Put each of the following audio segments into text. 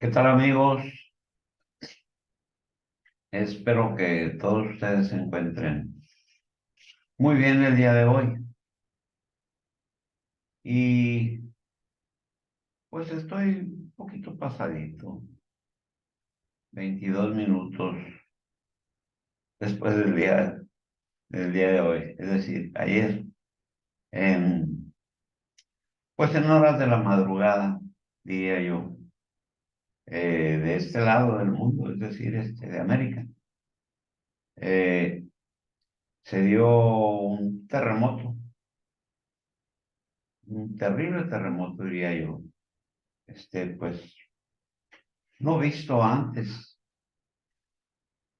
¿Qué tal, amigos? Espero que todos ustedes se encuentren muy bien el día de hoy. Y pues estoy un poquito pasadito, 22 minutos después del día de hoy, es decir, ayer, en, pues en horas de la madrugada, diría yo, de este lado del mundo, es decir, de América. Eh, Se dio un terremoto, un terrible terremoto, diría yo, pues no visto antes.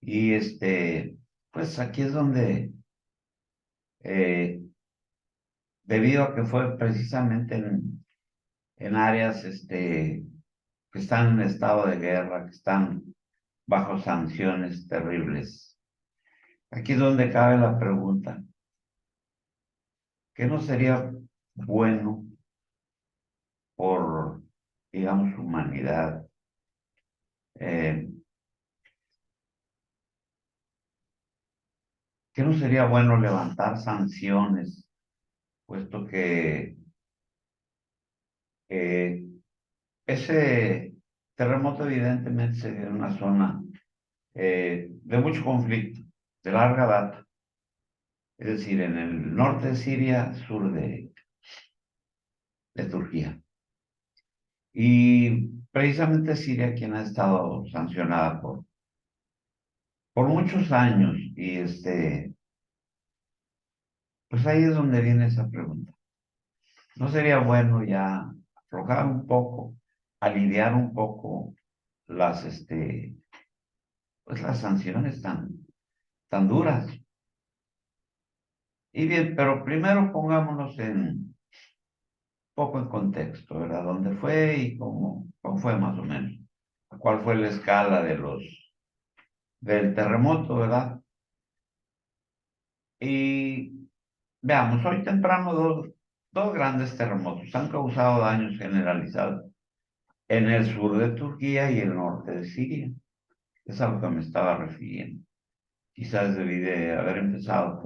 Y pues aquí es donde, eh, debido a que fue precisamente en áreas que están en estado de guerra, que están bajo sanciones terribles, aquí es donde cabe la pregunta, ¿qué no sería bueno por, digamos, humanidad? Eh, ¿Qué no sería bueno levantar sanciones, puesto que eh, ese terremoto evidentemente se dio en una zona de mucho conflicto, de larga data, es decir, en el norte de Siria, sur de Turquía. Y precisamente Siria, quien ha estado sancionada por muchos años, y pues ahí es donde viene esa pregunta. ¿No sería bueno ya aflojar un poco, aliviar un poco las, pues las sanciones tan duras? Y bien, pero primero pongámonos un poco en contexto, ¿verdad? ¿Dónde fue y cómo fue más o menos? ¿Cuál fue la escala del terremoto, verdad? Y veamos, hoy temprano dos grandes terremotos han causado daños generalizados en el sur de Turquía y el norte de Siria. Es a lo que me estaba refiriendo. Quizás debí de haber empezado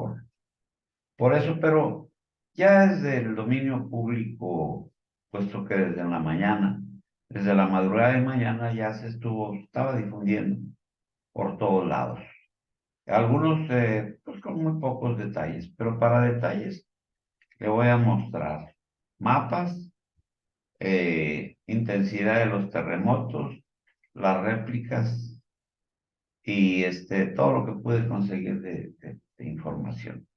por eso, pero ya es del dominio público, puesto que desde la mañana, desde la madrugada de mañana ya estaba difundiendo por todos lados. Algunos, pues con muy pocos detalles, pero para detalles le voy a mostrar mapas, intensidad de los terremotos, las réplicas y todo lo que pude conseguir de información.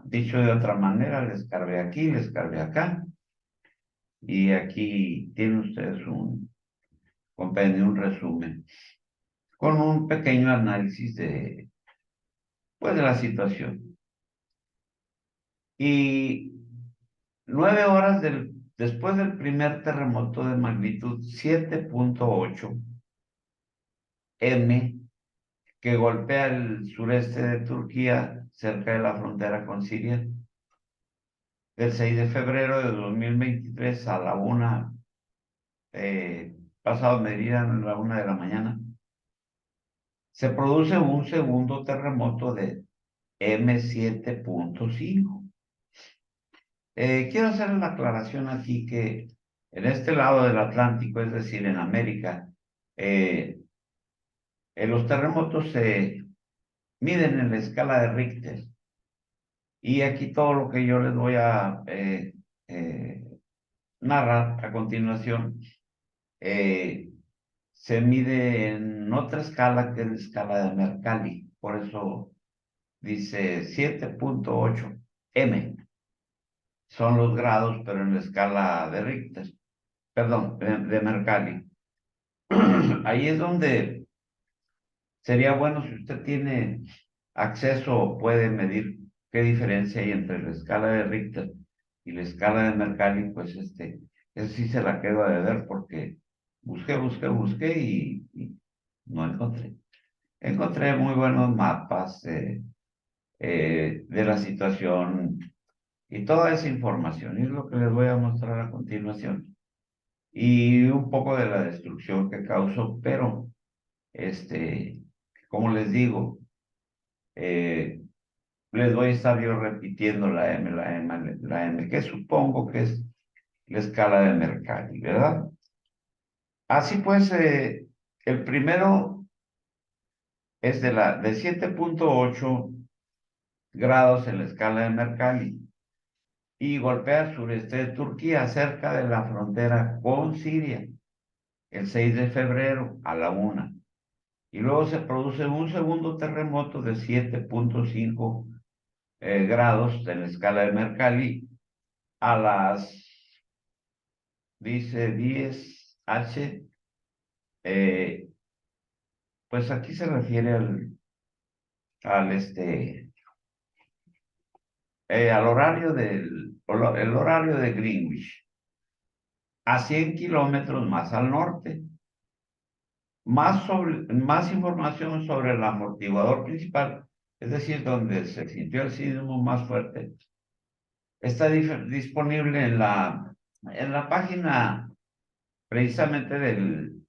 Dicho de otra manera, les cargué aquí, les cargué acá, y aquí tienen ustedes un compendio, un resumen, con un pequeño análisis pues, de la situación. Y 9 horas después del primer terremoto de magnitud 7.8 M, que golpea el sureste de Turquía, cerca de la frontera con Siria, el 6 de febrero de 2023 a la una, pasado meridiano, a la 1 de la mañana, se produce un segundo terremoto de M7.5. Quiero hacer la aclaración aquí que en este lado del Atlántico, es decir, en América, eh, los terremotos se miden en la escala de Richter. Y aquí todo lo que yo les voy a eh, narrar a continuación eh, se mide en otra escala que es la escala de Mercalli. Por eso dice 7.8 M. Son los grados, pero en la escala de Richter, perdón, de Mercalli. Ahí es donde sería bueno, si usted tiene acceso o puede medir qué diferencia hay entre la escala de Richter y la escala de Mercalli, pues eso sí se la quedo de ver porque busqué y no encontré. Encontré muy buenos mapas de la situación y toda esa información. Y es lo que les voy a mostrar a continuación. y un poco de la destrucción que causó, pero como les digo, eh, les voy a estar yo repitiendo la M, que supongo que es la escala de Mercalli, ¿verdad? Así pues, el primero es de 7,8 grados en la escala de Mercalli y golpea el sureste de Turquía, cerca de la frontera con Siria, el 6 de febrero a la 1. Y luego se produce un segundo terremoto de 7,5 grados en la escala de Mercalli a las, dice 10 H, eh, pues aquí se refiere al horario el horario de Greenwich, a 100 kilómetros más al norte. Más información sobre el amortiguador principal, es decir, donde se sintió el sismo más fuerte, está disponible en la página precisamente del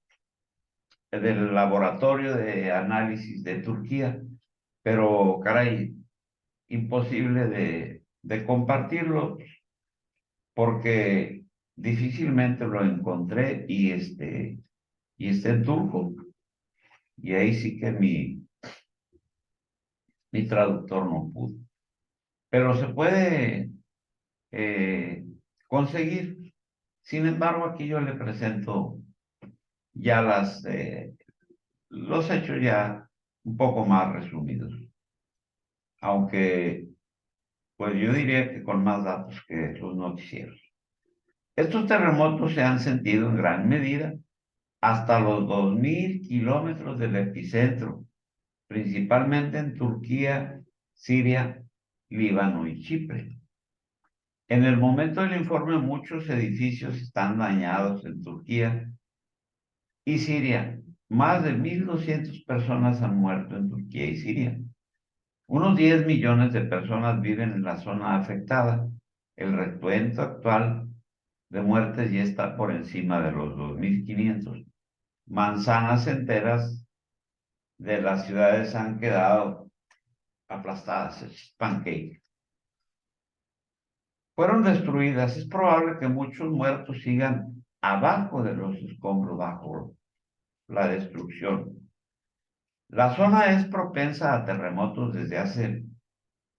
Laboratorio de Análisis de Turquía, pero caray, imposible de compartirlo porque difícilmente lo encontré y está en turco. Y ahí sí que mi traductor no pudo. Pero se puede eh, conseguir. Sin embargo, aquí yo le presento ya los hechos ya un poco más resumidos. Aunque, pues yo diría que con más datos que los noticieros. Estos terremotos se han sentido en gran medida hasta los 2.000 kilómetros del epicentro, principalmente en Turquía, Siria, Líbano y Chipre. En el momento del informe, muchos edificios están dañados en Turquía y Siria. Más de 1.200 personas han muerto en Turquía y Siria. Unos 10 millones de personas viven en la zona afectada. El recuento actual de muertes ya está por encima de los 2.500. Manzanas enteras de las ciudades han quedado aplastadas, es pancake. Fueron destruidas. Es probable que muchos muertos sigan abajo de los escombros, bajo la destrucción. La zona es propensa a terremotos desde hace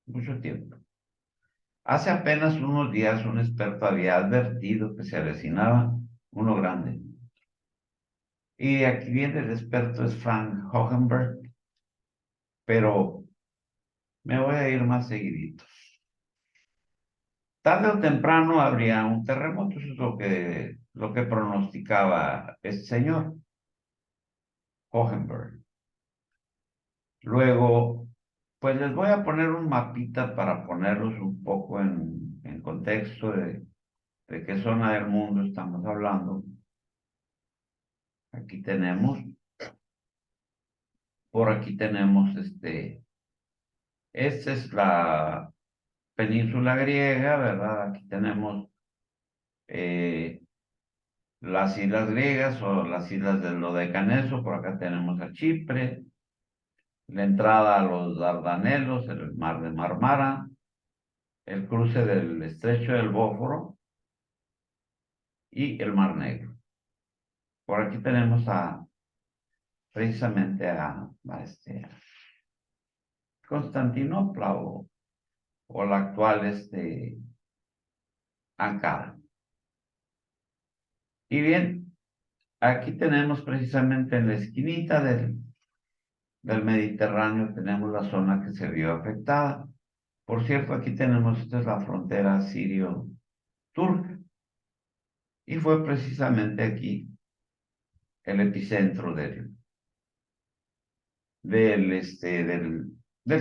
mucho tiempo. Hace apenas unos días un experto había advertido que se avecinaba uno grande. Y aquí viene el experto, es Frank Hohenberg, pero me voy a ir más seguidito. Tarde o temprano habría un terremoto, eso es lo que pronosticaba este señor, Hohenberg. Luego, pues les voy a poner un mapita para ponerlos un poco en contexto de qué zona del mundo estamos hablando. Aquí tenemos, por aquí tenemos esta es la península griega, ¿verdad? Aquí tenemos eh, las islas griegas o las islas del Dodecaneso, por acá tenemos a Chipre, la entrada a los Dardanelos, el mar de Marmara, el cruce del estrecho del Bósforo y el Mar Negro. Por aquí tenemos precisamente a Constantinopla o la actual Ankara. Y bien, aquí tenemos precisamente en la esquinita del Mediterráneo, tenemos la zona que se vio afectada. Por cierto, aquí tenemos, esta es la frontera sirio-turca. Y fue precisamente aquí el epicentro del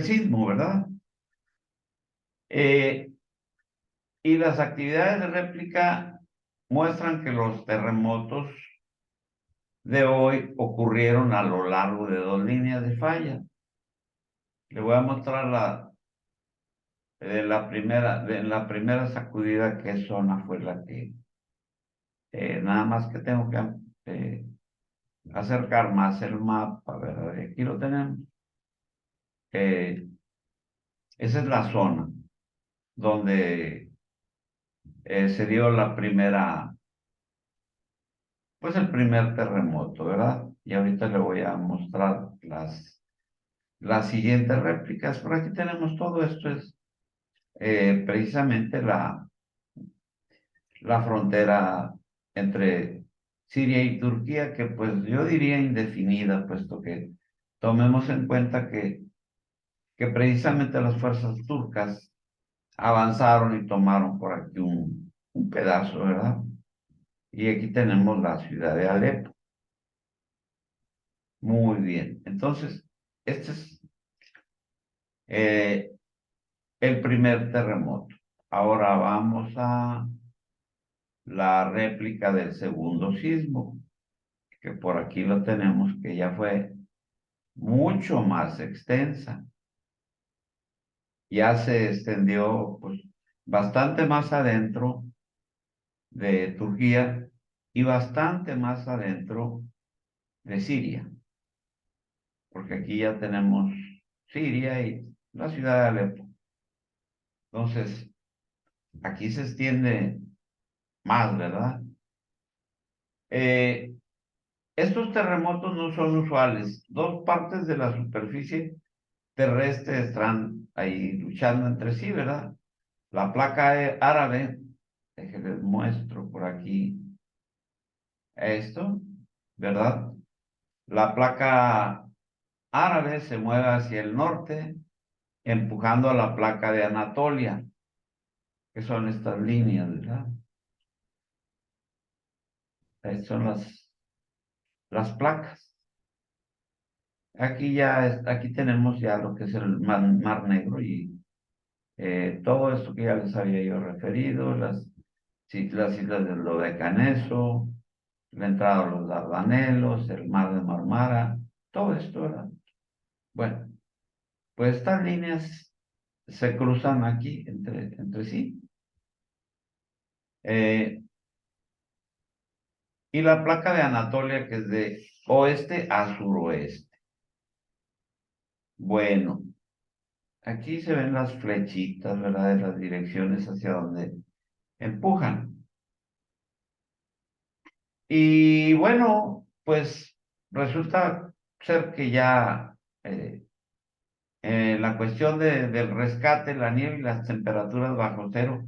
sismo, ¿verdad? Eh, y las actividades de réplica muestran que los terremotos de hoy ocurrieron a lo largo de 2 líneas de falla. Le voy a mostrar en la primera sacudida qué zona fue nada más que tengo que acercar más el mapa, ¿verdad? Y aquí lo tenemos. Eh, Esa es la zona donde se dio la primera, pues el primer terremoto, ¿verdad? Y ahorita le voy a mostrar las siguientes réplicas. Por aquí tenemos todo esto, es precisamente la frontera entre Siria y Turquía, que pues yo diría indefinida, puesto que tomemos en cuenta que precisamente las fuerzas turcas avanzaron y tomaron por aquí un pedazo, ¿verdad? Y aquí tenemos la ciudad de Alepo. Muy bien. Entonces, este es eh, el primer terremoto. Ahora vamos a la réplica del segundo sismo, que por aquí lo tenemos, que ya fue mucho más extensa. Ya se extendió pues bastante más adentro de Turquía y bastante más adentro de Siria, porque aquí ya tenemos Siria y la ciudad de Alepo. Entonces, aquí se extiende más, ¿verdad? Eh, Estos terremotos no son usuales. Dos partes de la superficie terrestre están ahí luchando entre sí, ¿verdad? La placa árabe, que les muestro por aquí esto, ¿verdad? La placa árabe se mueve hacia el norte, empujando a la placa de Anatolia, que son estas líneas, ¿verdad? Estas son las placas. Aquí ya, aquí tenemos ya lo que es el Mar Negro y todo esto que ya les había yo referido, las islas del Dodecaneso, la entrada a los Dardanelos, el Mar de Marmara, todo esto, ¿verdad? Bueno, pues estas líneas se cruzan aquí entre sí. Eh, y la placa de Anatolia, que es de oeste a suroeste. Bueno, aquí se ven las flechitas, ¿verdad? De las direcciones hacia donde empujan. Y bueno, pues resulta ser que ya la cuestión del rescate, la nieve y las temperaturas bajo cero,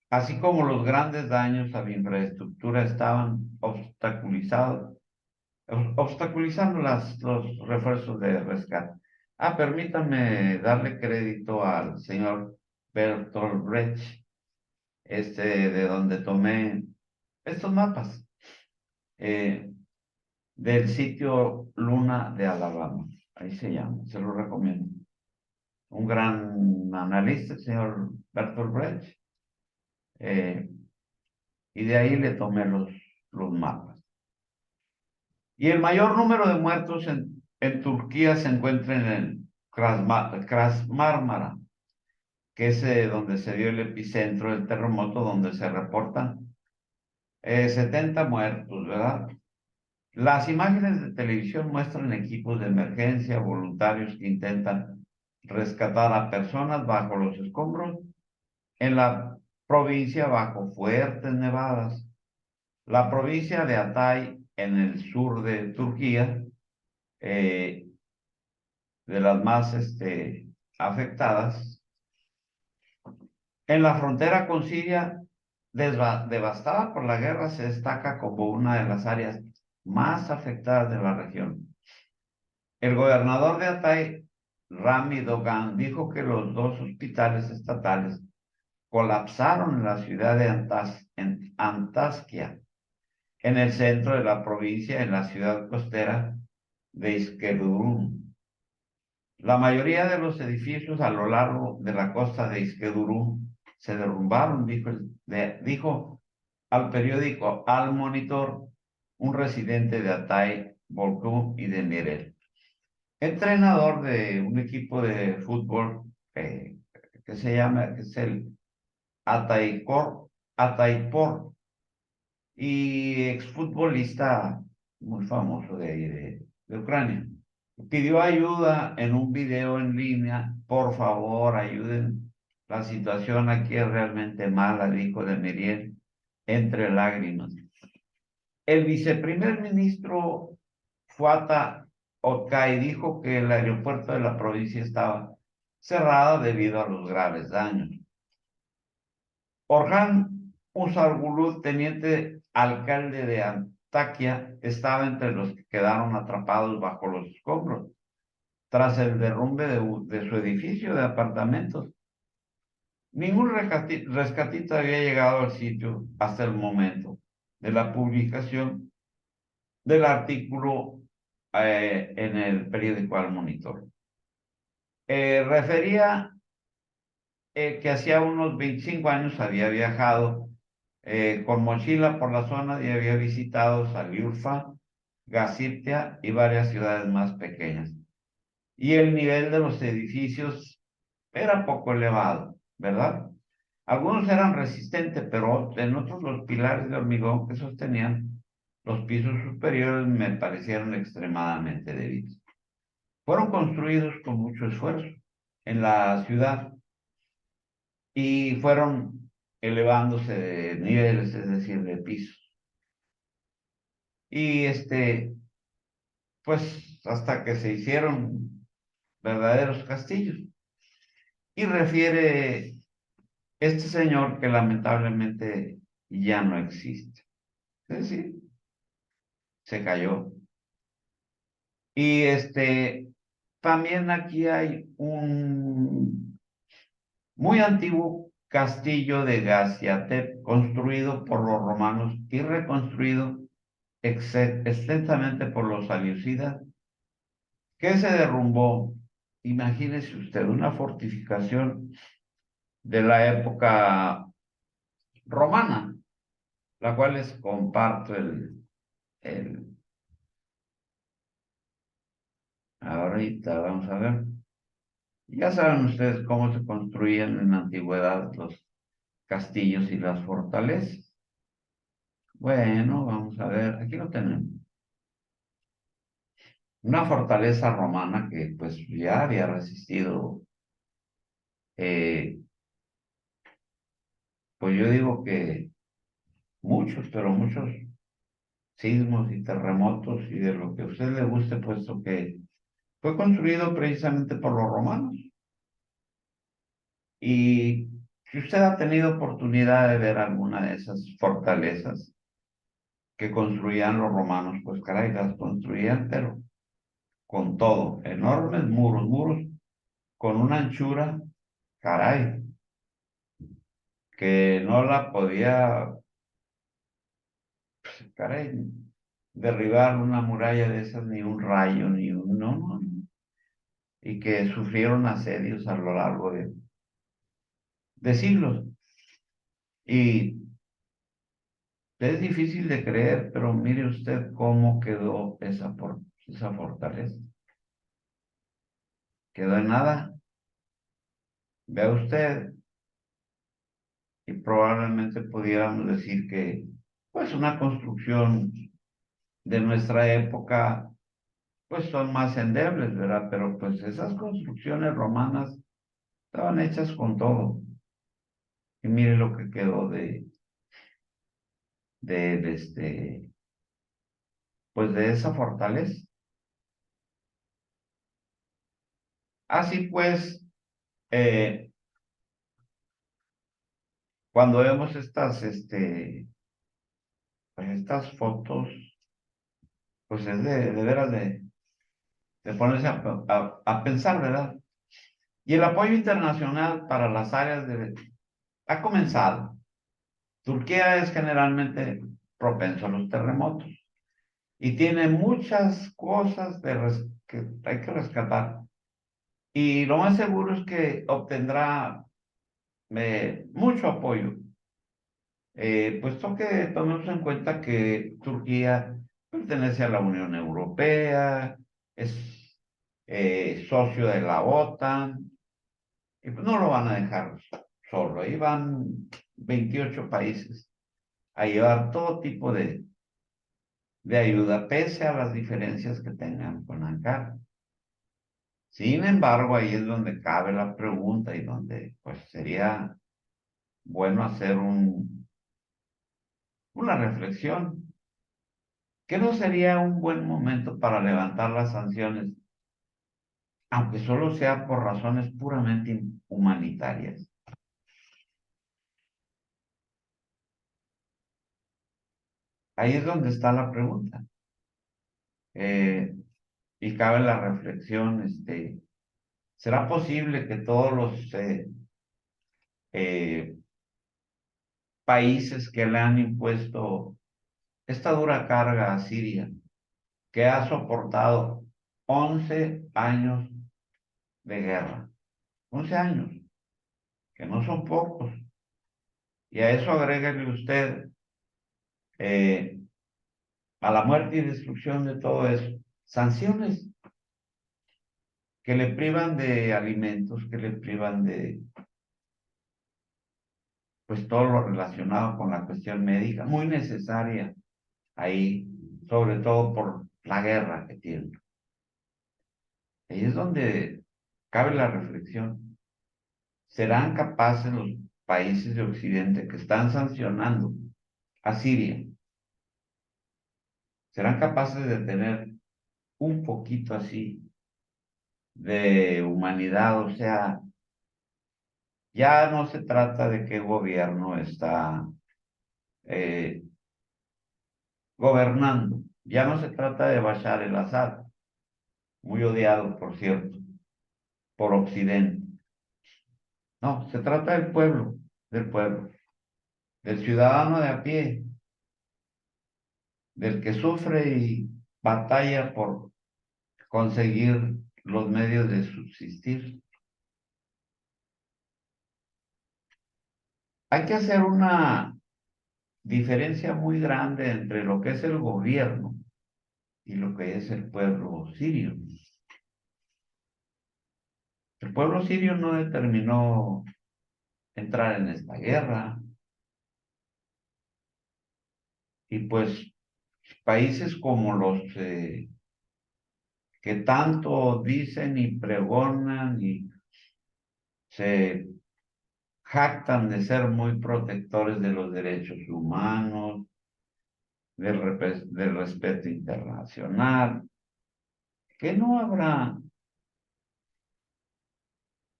así como los grandes daños a la infraestructura estaban obstaculizando los refuerzos de rescate. Permítanme darle crédito al señor Bertolt Brecht, de donde tomé estos mapas. Eh, del sitio Luna de Alabama. Ahí se llama, se lo recomiendo. Un gran analista, el señor Bertolt Brecht, eh, y de ahí le tomé los mapas. Y el mayor número de muertos en Turquía se encuentra en el Krasmármara, que es donde se dio el epicentro del terremoto, donde se reportan 70 muertos, ¿verdad? Las imágenes de televisión muestran equipos de emergencia, voluntarios que intentan rescatar a personas bajo los escombros en la provincia bajo fuertes nevadas. La provincia de Hatay, en el sur de Turquía, eh, de las más afectadas, en la frontera con Siria, devastada por la guerra, se destaca como una de las áreas más afectadas de la región. El gobernador de Hatay, Rami Dogan, dijo que los dos hospitales estatales colapsaron en la ciudad de Antakya, en el centro de la provincia, en la ciudad costera de Iskenderun. La mayoría de los edificios a lo largo de la costa de Iskenderun se derrumbaron, dijo al periódico Al Monitor un residente de Hatay, Bolku y de Nirel. Entrenador de un equipo de fútbol que se llama, que es el Ataipor, y exfutbolista muy famoso de ahí, de Ucrania. Pidió ayuda en un video en línea, por favor, ayuden, la situación aquí es realmente mala, dijo de Miriel, entre lágrimas. El viceprimer ministro Fuata Okai dijo que el aeropuerto de la provincia estaba cerrado debido a los graves daños. Orhan Usargulud, teniente alcalde de Antakya, estaba entre los que quedaron atrapados bajo los escombros tras el derrumbe de su edificio de apartamentos. Ningún rescatista había llegado al sitio hasta el momento de la publicación del artículo en el periódico Al Monitor. Refería que hacía unos 25 años había viajado con mochila por la zona y había visitado Saliurfa, Gaziptia y varias ciudades más pequeñas. Y el nivel de los edificios era poco elevado, ¿verdad? Algunos eran resistentes, pero en otros los pilares de hormigón que sostenían los pisos superiores me parecieron extremadamente débiles. Fueron construidos con mucho esfuerzo en la ciudad y fueron elevándose de niveles, es decir, de pisos. Y pues hasta que se hicieron verdaderos castillos. Y refiere este señor que lamentablemente ya no existe. Es decir, se cayó. Y también aquí hay un muy antiguo castillo de Gaziantep, construido por los romanos y reconstruido extensamente por los selyúcidas, que se derrumbó. Imagínese usted una fortificación de la época romana, la cual les comparto el ahorita, vamos a ver. Ya saben ustedes cómo se construían en la antigüedad los castillos y las fortalezas. Bueno, vamos a ver, aquí lo tenemos. Una fortaleza romana que pues ya había resistido, eh, pues yo digo que muchos, pero muchos sismos y terremotos y de lo que a usted le guste, puesto que fue construido precisamente por los romanos. Y si usted ha tenido oportunidad de ver alguna de esas fortalezas que construían los romanos, pues caray, las construían, pero con todo, enormes muros, muros con una anchura, caray, que no la podía, caray, derribar una muralla de esas, ni un rayo, ni un, no, no, y que sufrieron asedios a lo largo de siglos. Y es difícil de creer, pero mire usted cómo quedó esa fortaleza. Quedó en nada. Vea usted, y probablemente pudiéramos decir que, pues, una construcción de nuestra época, pues, son más endebles, ¿verdad? Pero, pues, esas construcciones romanas estaban hechas con todo. Y mire lo que quedó de pues, de esa fortaleza. Así pues, eh, cuando vemos pues, estas fotos, pues, es de veras de ponerse a pensar, ¿verdad? Y el apoyo internacional para las áreas ha comenzado. Turquía es generalmente propenso a los terremotos y tiene muchas cosas que hay que rescatar. Y lo más seguro es que obtendrá mucho apoyo, puesto que tomemos en cuenta que Turquía pertenece a la Unión Europea, es socio de la OTAN, y pues no lo van a dejar solo. Ahí van 28 países a llevar todo tipo de ayuda, pese a las diferencias que tengan con Ankara. Sin embargo, ahí es donde cabe la pregunta y donde pues sería bueno hacer una reflexión. ¿Qué no sería un buen momento para levantar las sanciones, aunque solo sea por razones puramente humanitarias? Ahí es donde está la pregunta. Eh, y cabe la reflexión, ¿será posible que todos los eh, países que le han impuesto esta dura carga a Siria, que ha soportado 11 años de guerra, 11 años, que no son pocos, y a eso agréguele usted eh, a la muerte y destrucción de todo eso, sanciones que le privan de alimentos, que le privan de, pues, todo lo relacionado con la cuestión médica, muy necesaria ahí, sobre todo por la guerra que tiene. Ahí es donde cabe la reflexión. ¿Serán capaces los países de Occidente que están sancionando a Siria? ¿Serán capaces de tener un poquito así de humanidad? O sea, ya no se trata de qué gobierno está eh, gobernando. Ya no se trata de Bashar el-Assad, muy odiado, por cierto, por Occidente. No, se trata del pueblo, del ciudadano de a pie, del que sufre y batalla por conseguir los medios de subsistir. Hay que hacer una diferencia muy grande entre lo que es el gobierno y lo que es el pueblo sirio. El pueblo sirio no determinó entrar en esta guerra y pues países como los que tanto dicen y pregonan y se jactan de ser muy protectores de los derechos humanos, del respeto internacional, que no habrá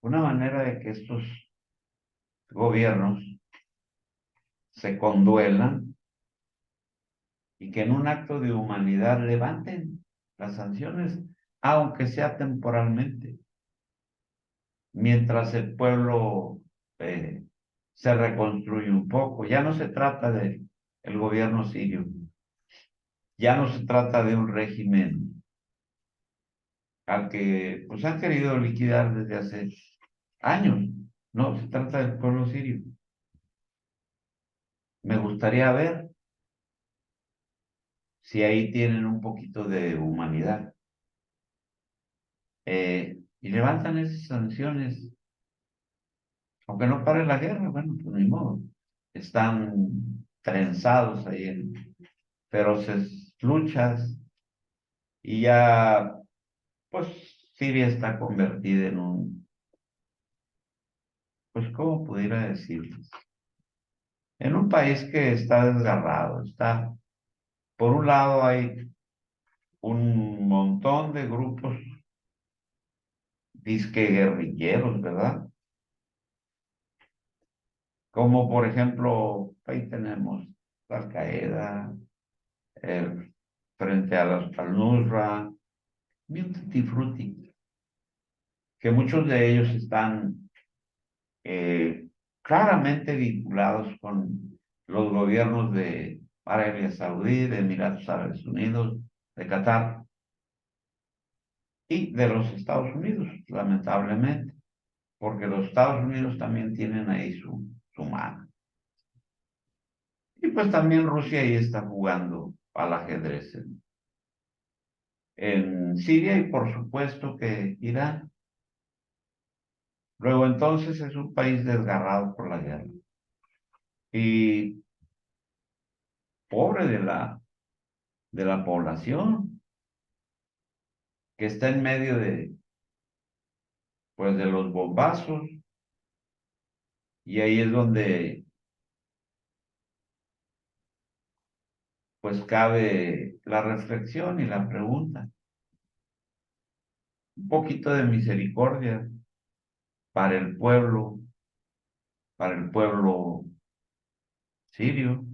una manera de que estos gobiernos se conduelan y que en un acto de humanidad levanten las sanciones, aunque sea temporalmente, mientras el pueblo eh, se reconstruye un poco. Ya no se trata de el gobierno sirio, ya no se trata de un régimen al que pues han querido liquidar desde hace años. No, se trata del pueblo sirio. Me gustaría ver si ahí tienen un poquito de humanidad. Y levantan esas sanciones, aunque no pare la guerra, bueno, pues ni modo. Están trenzados ahí en feroces luchas y ya, pues Siria está convertida en pues, ¿cómo pudiera decirles? En un país que está desgarrado, está, por un lado hay un montón de grupos disque guerrilleros, ¿verdad? Como por ejemplo, ahí tenemos Al-Qaeda, frente a los al-Nusra, bien tutti frutti, que muchos de ellos están claramente vinculados con los gobiernos de Arabia Saudí, de Emiratos Árabes Unidos, de Qatar y de los Estados Unidos, lamentablemente, porque los Estados Unidos también tienen ahí su mano. Y pues también Rusia ahí está jugando al ajedrez en Siria y por supuesto que Irán. Luego entonces es un país desgarrado por la guerra. Y pobre de la población, que está en medio de, pues, de los bombazos, y ahí es donde, pues, cabe la reflexión y la pregunta. Un poquito de misericordia para el pueblo sirio,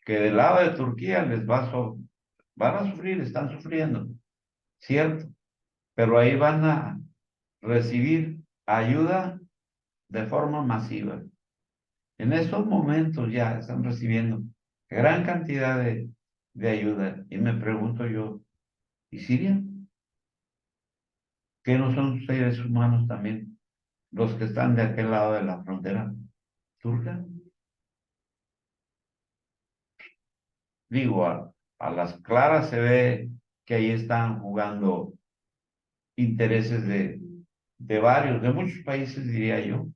que del lado de Turquía van a sufrir, están sufriendo, cierto, pero ahí van a recibir ayuda de forma masiva. En estos momentos ya están recibiendo gran cantidad de ayuda. Y me pregunto yo, ¿y Siria? ¿Qué no son seres humanos también los que están de aquel lado de la frontera turca? Digo, a las claras se ve que ahí están jugando intereses de varios, de muchos países, diría yo,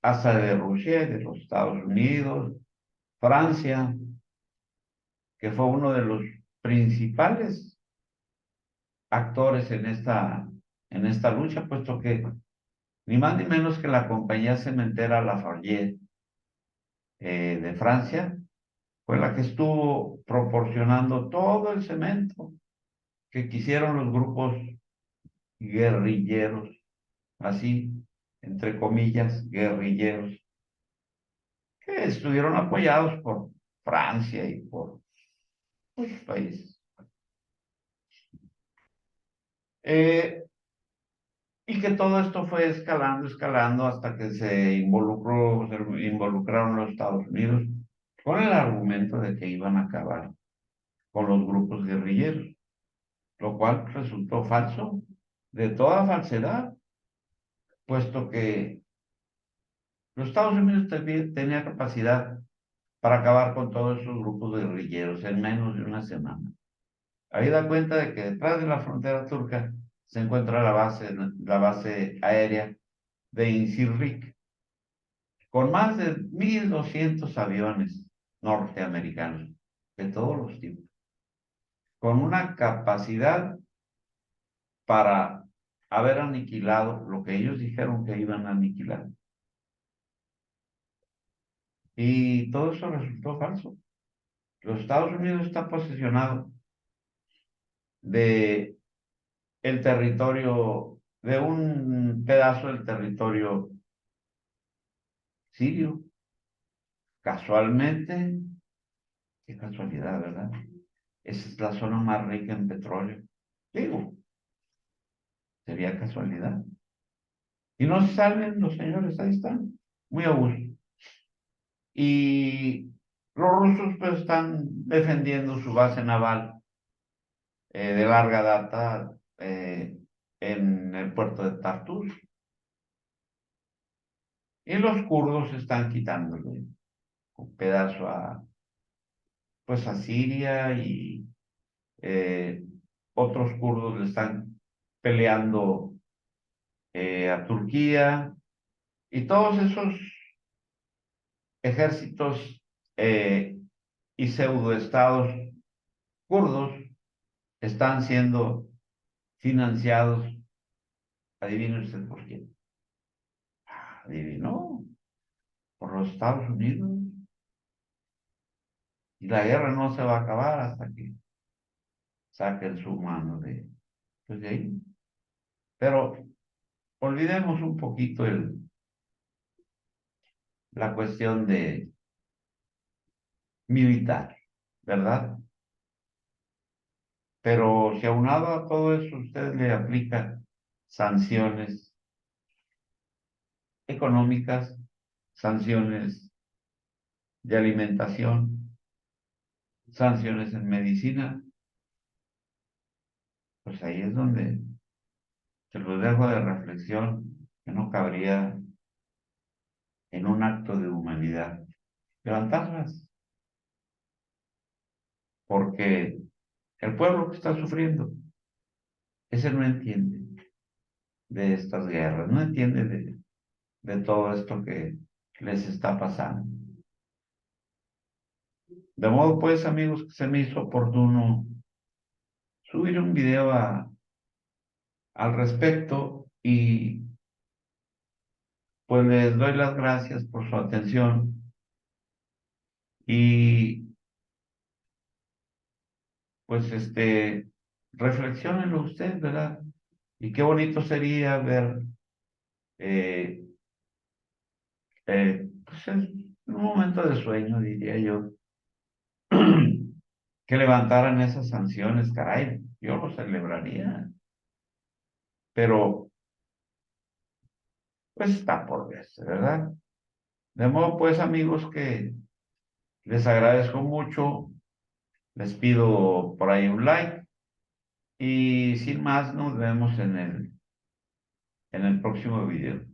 hasta de Rusia, de los Estados Unidos, Francia, que fue uno de los principales actores en esta lucha, puesto que ni más ni menos que la compañía cementera Lafarge de Francia fue la que estuvo proporcionando todo el cemento que quisieron los grupos guerrilleros, así, entre comillas, guerrilleros, que estuvieron apoyados por Francia y por muchos países. Eh, y que todo esto fue escalando, escalando hasta que se involucraron los Estados Unidos con el argumento de que iban a acabar con los grupos guerrilleros, lo cual resultó falso, de toda falsedad, puesto que los Estados Unidos tenía capacidad para acabar con todos esos grupos guerrilleros en menos de una semana. Ahí da cuenta de que detrás de la frontera turca se encuentra la base aérea de Incirlik, con más de 1.200 aviones norteamericanos de todos los tipos, con una capacidad para haber aniquilado lo que ellos dijeron que iban a aniquilar. Y todo eso resultó falso. Los Estados Unidos está posesionado de el territorio, de un pedazo del territorio sirio. Casualmente, qué casualidad, ¿verdad? Esa es la zona más rica en petróleo. Digo, sería casualidad. Y no se salen los señores, ahí están, muy a gusto. Y los rusos pues están defendiendo su base naval de larga data en el puerto de Tartus. Y los kurdos están quitándole un pedazo pues a Siria y eh, otros kurdos le están peleando a Turquía y todos esos ejércitos y pseudoestados kurdos están siendo financiados, adivine usted por quién. Adivinó, por los Estados Unidos. Y la guerra no se va a acabar hasta que saquen su mano pues de ahí. Pero olvidemos un poquito la cuestión de militar, ¿verdad? Pero si aunado a todo eso usted le aplica sanciones económicas, sanciones de alimentación, sanciones en medicina, pues ahí es donde se los dejo de reflexión, que no cabría en un acto de humanidad levantarlas, porque el pueblo que está sufriendo, ese no entiende de estas guerras, no entiende de todo esto que les está pasando. De modo pues, amigos, que se me hizo oportuno subir un video al respecto y pues les doy las gracias por su atención y pues reflexionenlo usted, ¿verdad? Y qué bonito sería ver eh, pues en un momento de sueño, diría yo, que levantaran esas sanciones, caray, yo lo celebraría, pero pues está por verse, ¿verdad? De modo pues, amigos, que les agradezco mucho, les pido por ahí un like y sin más nos vemos en el próximo video.